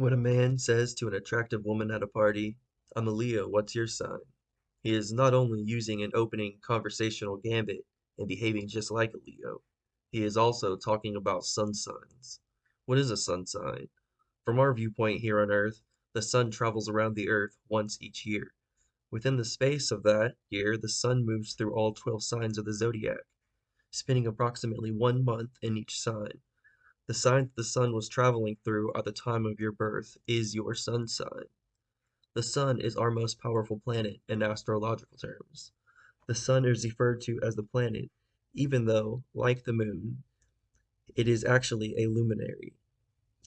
When a man says to an attractive woman at a party, "I'm a Leo, what's your sign?" he is not only using an opening conversational gambit and behaving just like a Leo, he is also talking about sun signs. What is a sun sign? From our viewpoint here on Earth, the sun travels around the Earth once each year. Within the space of that year, the sun moves through all 12 signs of the zodiac, spending approximately 1 month in each sign. The sign the sun was traveling through at the time of your birth is your sun sign. The sun is our most powerful planet in astrological terms. The sun is referred to as the planet, even though, like the moon, it is actually a luminary.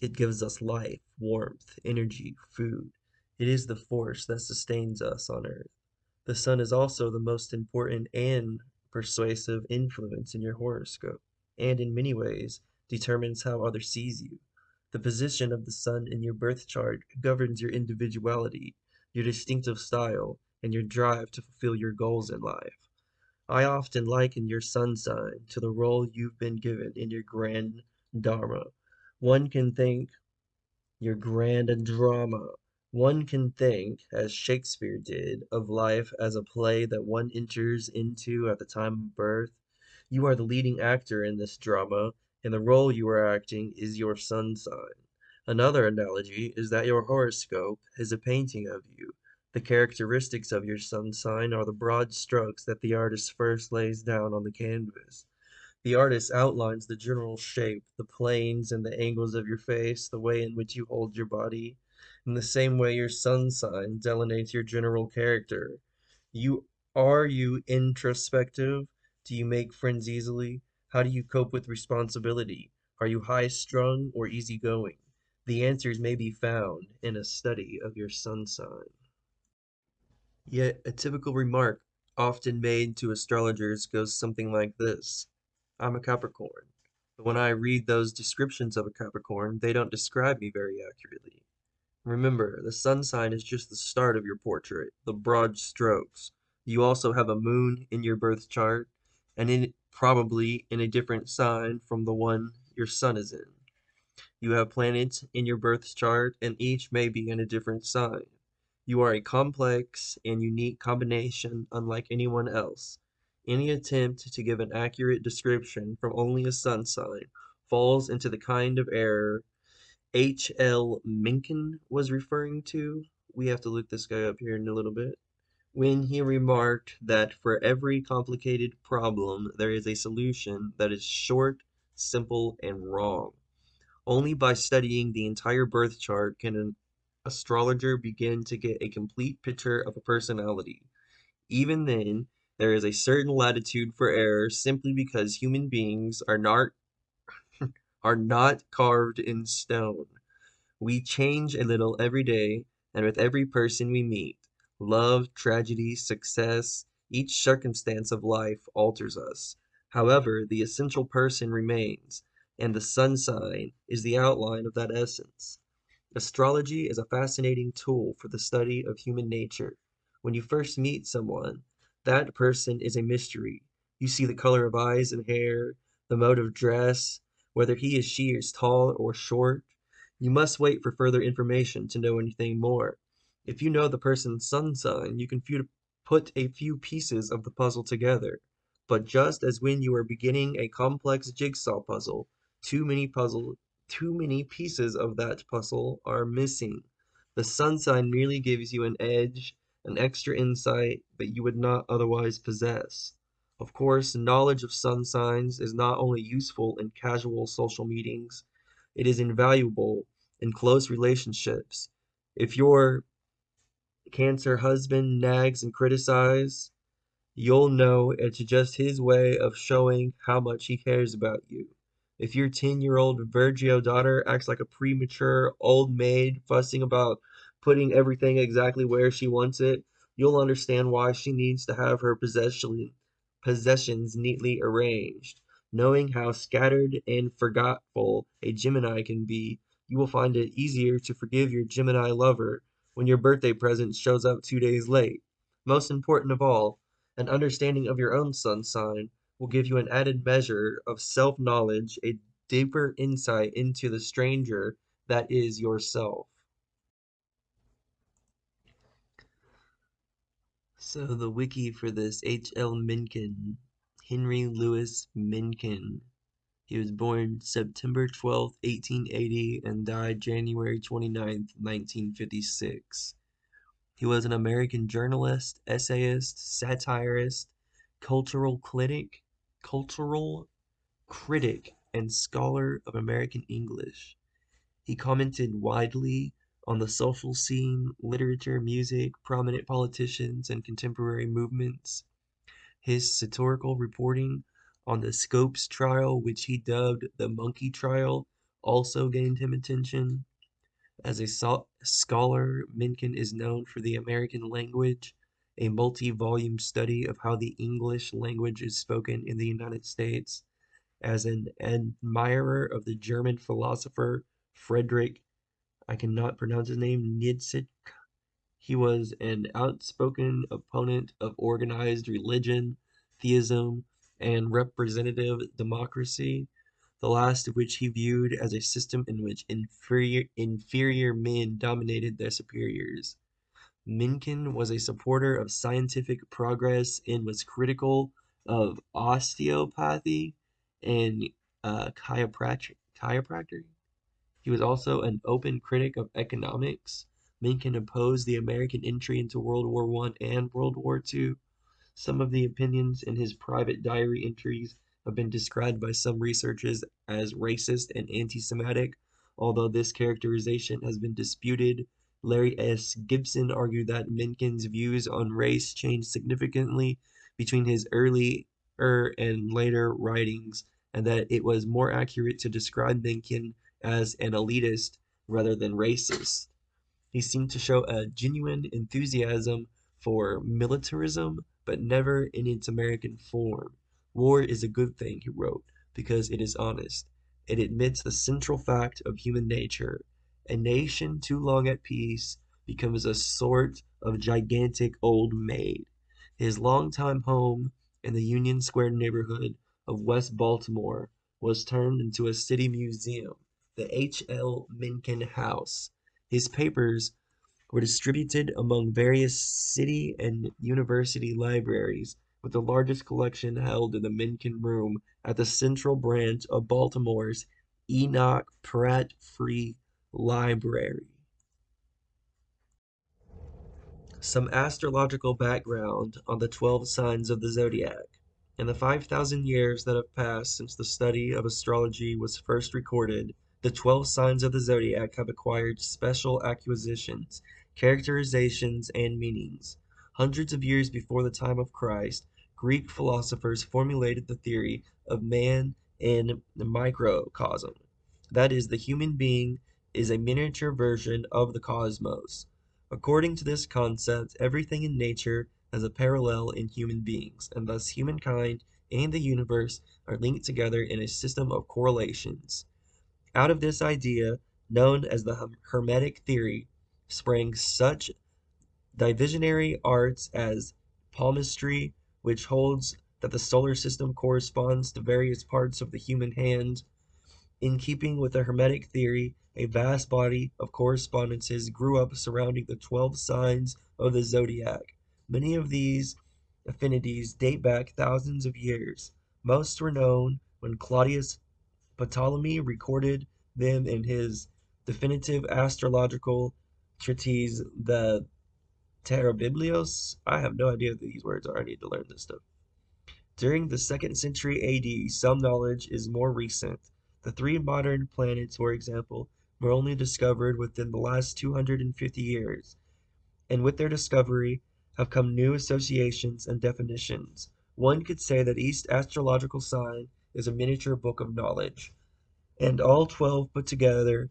It gives us life, warmth, energy, food. It is the force that sustains us on Earth. The sun is also the most important and persuasive influence in your horoscope, and in many ways determines how others sees you. The position of the sun in your birth chart governs your individuality, your distinctive style, and your drive to fulfill your goals in life. I often liken your sun sign to the role you've been given in your grand dharma. One can think your grand drama. One can think, as Shakespeare did, of life as a play that one enters into at the time of birth. You are the leading actor in this drama, and the role you are acting is your sun sign. Another analogy is that your horoscope is a painting of you. The characteristics of your sun sign are the broad strokes that the artist first lays down on the canvas. The artist outlines the general shape, the planes and the angles of your face, the way in which you hold your body. In the same way, your sun sign delineates your general character. You are you introspective? Do you make friends easily? How do you cope with responsibility? Are you high strung or easygoing? The answers may be found in a study of your sun sign. Yet, a typical remark often made to astrologers goes something like this: I'm a Capricorn. But when I read those descriptions of a Capricorn, they don't describe me very accurately. Remember, the sun sign is just the start of your portrait, the broad strokes. You also have a moon in your birth chart, and probably in a different sign from the one your sun is in. You have planets in your birth chart, and each may be in a different sign. You are a complex and unique combination unlike anyone else. Any attempt to give an accurate description from only a sun sign falls into the kind of error H.L. Mencken was referring to. We have to look this guy up here in a little bit. When he remarked that for every complicated problem, there is a solution that is short, simple, and wrong. Only by studying the entire birth chart can an astrologer begin to get a complete picture of a personality. Even then, there is a certain latitude for error simply because human beings are not carved in stone. We change a little every day, and with every person we meet, love, tragedy, success, each circumstance of life alters us. However, the essential person remains, and the sun sign is the outline of that essence. Astrology is a fascinating tool for the study of human nature. When you first meet someone, that person is a mystery. You see the color of eyes and hair, the mode of dress, whether he or she is tall or short. You must wait for further information to know anything more. If you know the person's sun sign, you can put a few pieces of the puzzle together. But just as when you are beginning a complex jigsaw puzzle, too many puzzle too many pieces of that puzzle are missing. The sun sign merely gives you an edge, an extra insight that you would not otherwise possess. Of course, knowledge of sun signs is not only useful in casual social meetings, it is invaluable in close relationships. If your Cancer husband nags and criticizes, you'll know it's just his way of showing how much he cares about you. If your 10-year-old Virgio daughter acts like a premature old maid fussing about putting everything exactly where she wants it, you'll understand why she needs to have her possessions neatly arranged. Knowing how scattered and forgetful a Gemini can be, you will find it easier to forgive your Gemini lover when your birthday present shows up 2 days late. Most important of all, an understanding of your own sun sign will give you an added measure of self-knowledge, a deeper insight into the stranger that is yourself. So the wiki for this H.L. Mencken, Henry Louis Mencken. He was born September 12th, 1880, and died January 29th, 1956. He was an American journalist, essayist, satirist, cultural critic, cultural critic, and scholar of American English. He commented widely on the social scene, literature, music, prominent politicians, and contemporary movements. His satirical reporting on the Scopes trial, which he dubbed the Monkey Trial, also gained him attention. As a scholar, Mencken is known for the American language, a multi-volume study of how the English language is spoken in the United States. As an admirer of the German philosopher Friedrich, I cannot pronounce his name, Nietzsche, he was an outspoken opponent of organized religion, theism, and representative democracy, the last of which he viewed as a system in which inferior men dominated their superiors. Mencken was a supporter of scientific progress and was critical of osteopathy and chiropractic. He was also an open critic of economics. Mencken opposed the American entry into World War I and World War II. Some of the opinions in his private diary entries have been described by some researchers as racist and anti-Semitic, although this characterization has been disputed. Larry S. Gibson argued that Mencken's views on race changed significantly between his earlier and later writings, and that it was more accurate to describe Mencken as an elitist rather than racist. He seemed to show a genuine enthusiasm for militarism, but never in its American form. War is a good thing, he wrote, because it is honest. It admits the central fact of human nature. A nation too long at peace becomes a sort of gigantic old maid. His longtime home in the Union Square neighborhood of West Baltimore was turned into a city museum, the H.L. Mencken House. His papers were distributed among various city and university libraries, with the largest collection held in the Mencken Room at the Central Branch of Baltimore's Enoch Pratt Free Library. Some astrological background on the 12 signs of the zodiac. In the 5,000 years that have passed since the study of astrology was first recorded, the 12 signs of the zodiac have acquired special acquisitions, characterizations, and meanings. Hundreds of years before the time of Christ, Greek philosophers formulated the theory of man in the microcosm. That is, the human being is a miniature version of the cosmos. According to this concept, everything in nature has a parallel in human beings, and thus humankind and the universe are linked together in a system of correlations. Out of this idea, known as the Hermetic theory, sprang such divisionary arts as palmistry, which holds that the solar system corresponds to various parts of the human hand. In keeping with the Hermetic theory, a vast body of correspondences grew up surrounding the 12 signs of the zodiac. Many of these affinities date back thousands of years. Most were known when Claudius Ptolemy recorded them in his definitive astrological treatise, the Terra Biblios. I have no idea what these words are. I need to learn this stuff. During the 2nd century AD, some knowledge is more recent. The three modern planets, for example, were only discovered within the last 250 years, and with their discovery have come new associations and definitions. One could say that each astrological sign is a miniature book of knowledge, and all 12 put together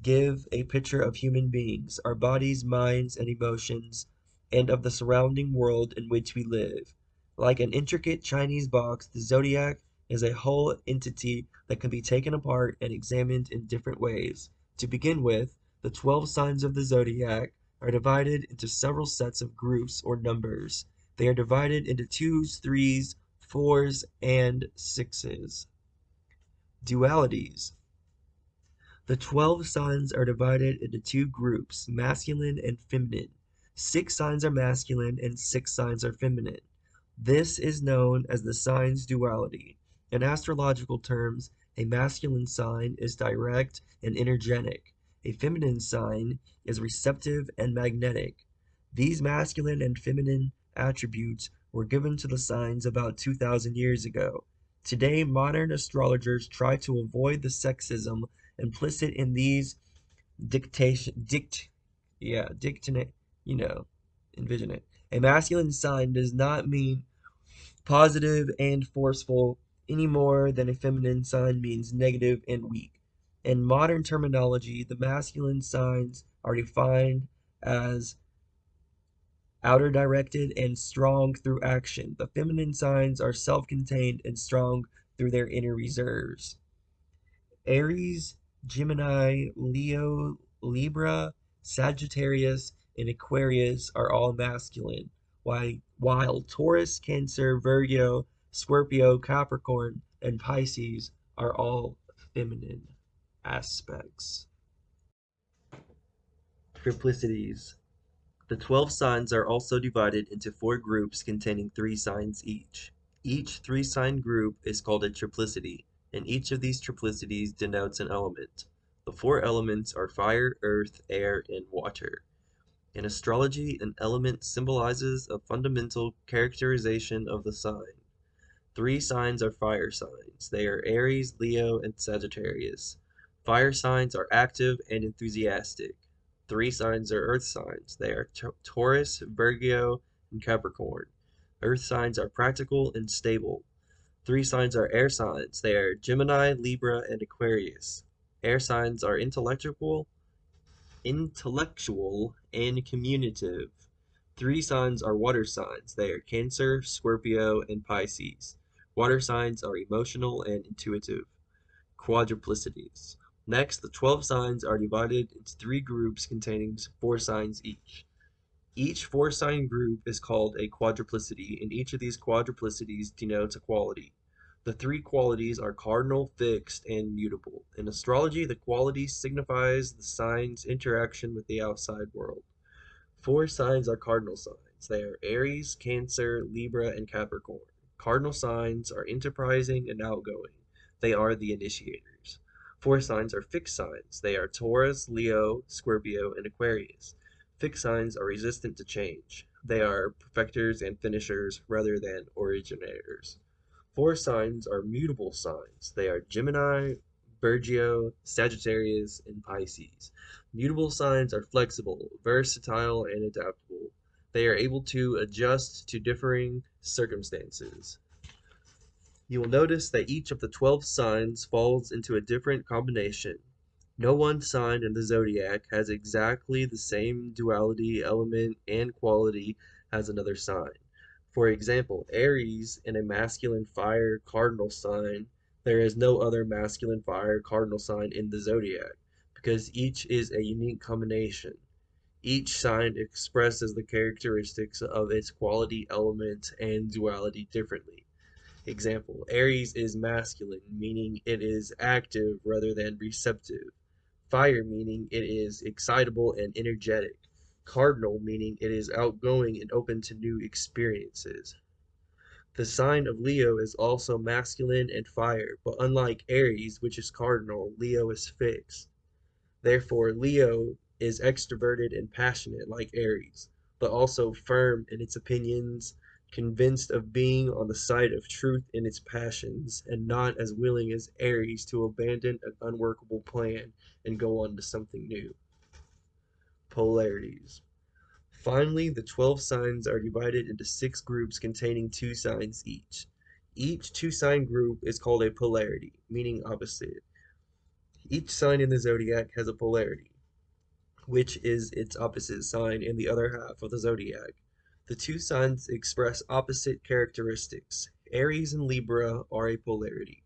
give a picture of human beings, our bodies, minds, and emotions, and of the surrounding world in which we live. Like an intricate Chinese box, the zodiac is a whole entity that can be taken apart and examined in different ways. To begin with, the 12 signs of the zodiac are divided into several sets of groups or numbers. They are divided into twos, threes, fours, and sixes. Dualities. The 12 signs are divided into two groups, masculine and feminine. 6 signs are masculine and 6 signs are feminine. This is known as the signs duality. In astrological terms, a masculine sign is direct and energetic. A feminine sign is receptive and magnetic. These masculine and feminine attributes were given to the signs about 2,000 years ago. Today, modern astrologers try to avoid the sexism implicit in these dictation, you know, envision it. A masculine sign does not mean positive and forceful any more than a feminine sign means negative and weak. In modern terminology, the masculine signs are defined as outer directed and strong through action. The feminine signs are self contained and strong through their inner reserves. Aries, Gemini, Leo, Libra, Sagittarius, and Aquarius are all masculine, while Taurus, Cancer, Virgo, Scorpio, Capricorn, and Pisces are all feminine aspects. Triplicities. The 12 signs are also divided into 4 groups containing 3 signs each. Each 3-sign group is called a triplicity, and each of these triplicities denotes an element. The 4 elements are fire, earth, air, and water. In astrology, an element symbolizes a fundamental characterization of the sign. 3 signs are fire signs. They are Aries, Leo, and Sagittarius. Fire signs are active and enthusiastic. 3 signs are earth signs. They are Taurus, Virgo, and Capricorn. Earth signs are practical and stable. 3 signs are air signs. They are Gemini, Libra, and Aquarius. Air signs are intellectual and communicative. 3 signs are water signs. They are Cancer, Scorpio, and Pisces. Water signs are emotional and intuitive. Quadruplicities. Next, the 12 signs are divided into 3 groups containing 4 signs each. Each 4-sign group is called a quadruplicity, and each of these quadruplicities denotes a quality. The 3 qualities are cardinal, fixed, and mutable. In astrology, the quality signifies the sign's interaction with the outside world. 4 signs are cardinal signs. They are Aries, Cancer, Libra, and Capricorn. Cardinal signs are enterprising and outgoing. They are the initiators. 4 signs are fixed signs. They are Taurus, Leo, Scorpio, and Aquarius. Fixed signs are resistant to change. They are perfecters and finishers rather than originators. 4 signs are mutable signs. They are Gemini, Virgo, Sagittarius, and Pisces. Mutable signs are flexible, versatile, and adaptable. They are able to adjust to differing circumstances. You will notice that each of the 12 signs falls into a different combination. No one sign in the zodiac has exactly the same duality, element, and quality as another sign. For example, Aries in a masculine fire cardinal sign, there is no other masculine fire cardinal sign in the zodiac, because each is a unique combination. Each sign expresses the characteristics of its quality, element, and duality differently. Example, Aries is masculine, meaning it is active rather than receptive. Fire, meaning it is excitable and energetic. Cardinal, meaning it is outgoing and open to new experiences. The sign of Leo is also masculine and fire, but unlike Aries, which is cardinal, Leo is fixed. Therefore, Leo is extroverted and passionate like Aries, but also firm in its opinions, convinced of being on the side of truth in its passions, and not as willing as Aries to abandon an unworkable plan and go on to something new. Polarities. Finally, the 12 signs are divided into 6 groups containing 2 signs each. Each 2-sign group is called a polarity, meaning opposite. Each sign in the zodiac has a polarity, which is its opposite sign in the other half of the zodiac. The 2 signs express opposite characteristics. Aries and Libra are a polarity.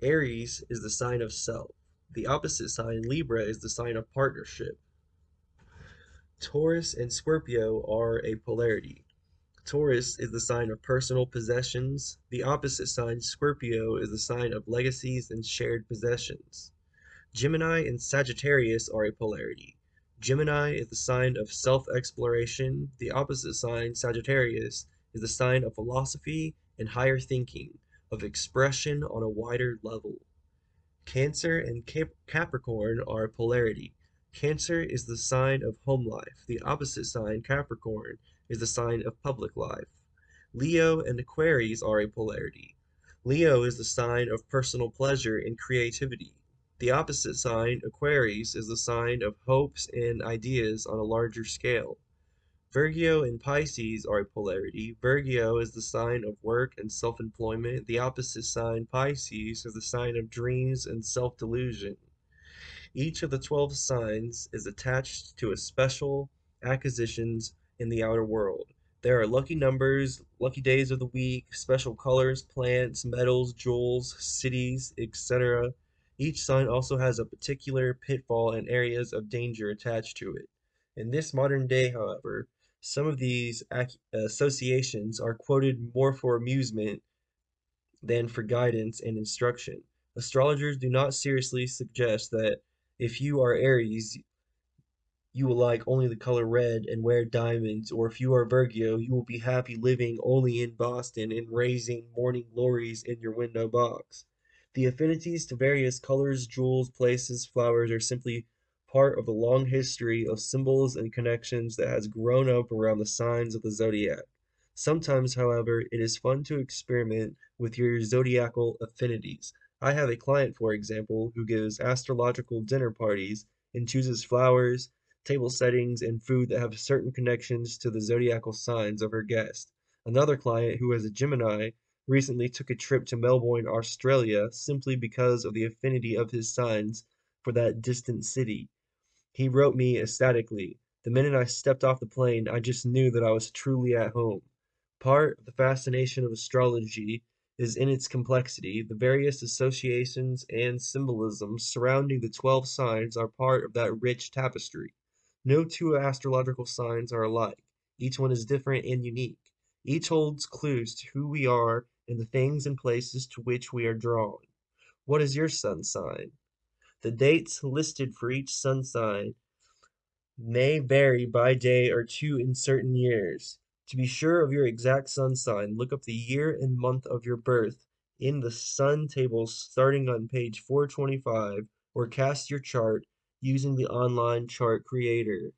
Aries is the sign of self. The opposite sign, Libra, is the sign of partnership. Taurus and Scorpio are a polarity. Taurus is the sign of personal possessions. The opposite sign, Scorpio, is the sign of legacies and shared possessions. Gemini and Sagittarius are a polarity. Gemini is the sign of self-exploration. The opposite sign, Sagittarius, is the sign of philosophy and higher thinking, of expression on a wider level. Cancer and Capricorn are polarity. Cancer is the sign of home life. The opposite sign, Capricorn, is the sign of public life. Leo and Aquarius are a polarity. Leo is the sign of personal pleasure and creativity. The opposite sign, Aquarius, is the sign of hopes and ideas on a larger scale. Virgo and Pisces are a polarity. Virgo is the sign of work and self-employment. The opposite sign, Pisces, is the sign of dreams and self-delusion. Each of the 12 signs is attached to a special acquisitions in the outer world. There are lucky numbers, lucky days of the week, special colors, plants, metals, jewels, cities, etc. Each sign also has a particular pitfall and areas of danger attached to it. In this modern day, however, some of these associations are quoted more for amusement than for guidance and instruction. Astrologers do not seriously suggest that if you are Aries, you will like only the color red and wear diamonds, or if you are Virgo, you will be happy living only in Boston and raising morning glories in your window box. The affinities to various colors, jewels, places, flowers are simply part of the long history of symbols and connections that has grown up around the signs of the zodiac. Sometimes, however, it is fun to experiment with your zodiacal affinities. I have a client, for example, who gives astrological dinner parties and chooses flowers, table settings, and food that have certain connections to the zodiacal signs of her guest. Another client, who is a Gemini, recently took a trip to Melbourne, Australia, simply because of the affinity of his signs for that distant city. He wrote me ecstatically. The minute I stepped off the plane, I just knew that I was truly at home. Part of the fascination of astrology is in its complexity. The various associations and symbolisms surrounding the 12 signs are part of that rich tapestry. No two astrological signs are alike. Each one is different and unique. Each holds clues to who we are and the things and places to which we are drawn. What is your sun sign? The dates listed for each sun sign may vary by day or two in certain years. To be sure of your exact sun sign, look up the year and month of your birth in the sun table starting on page 425, or cast your chart using the online chart creator.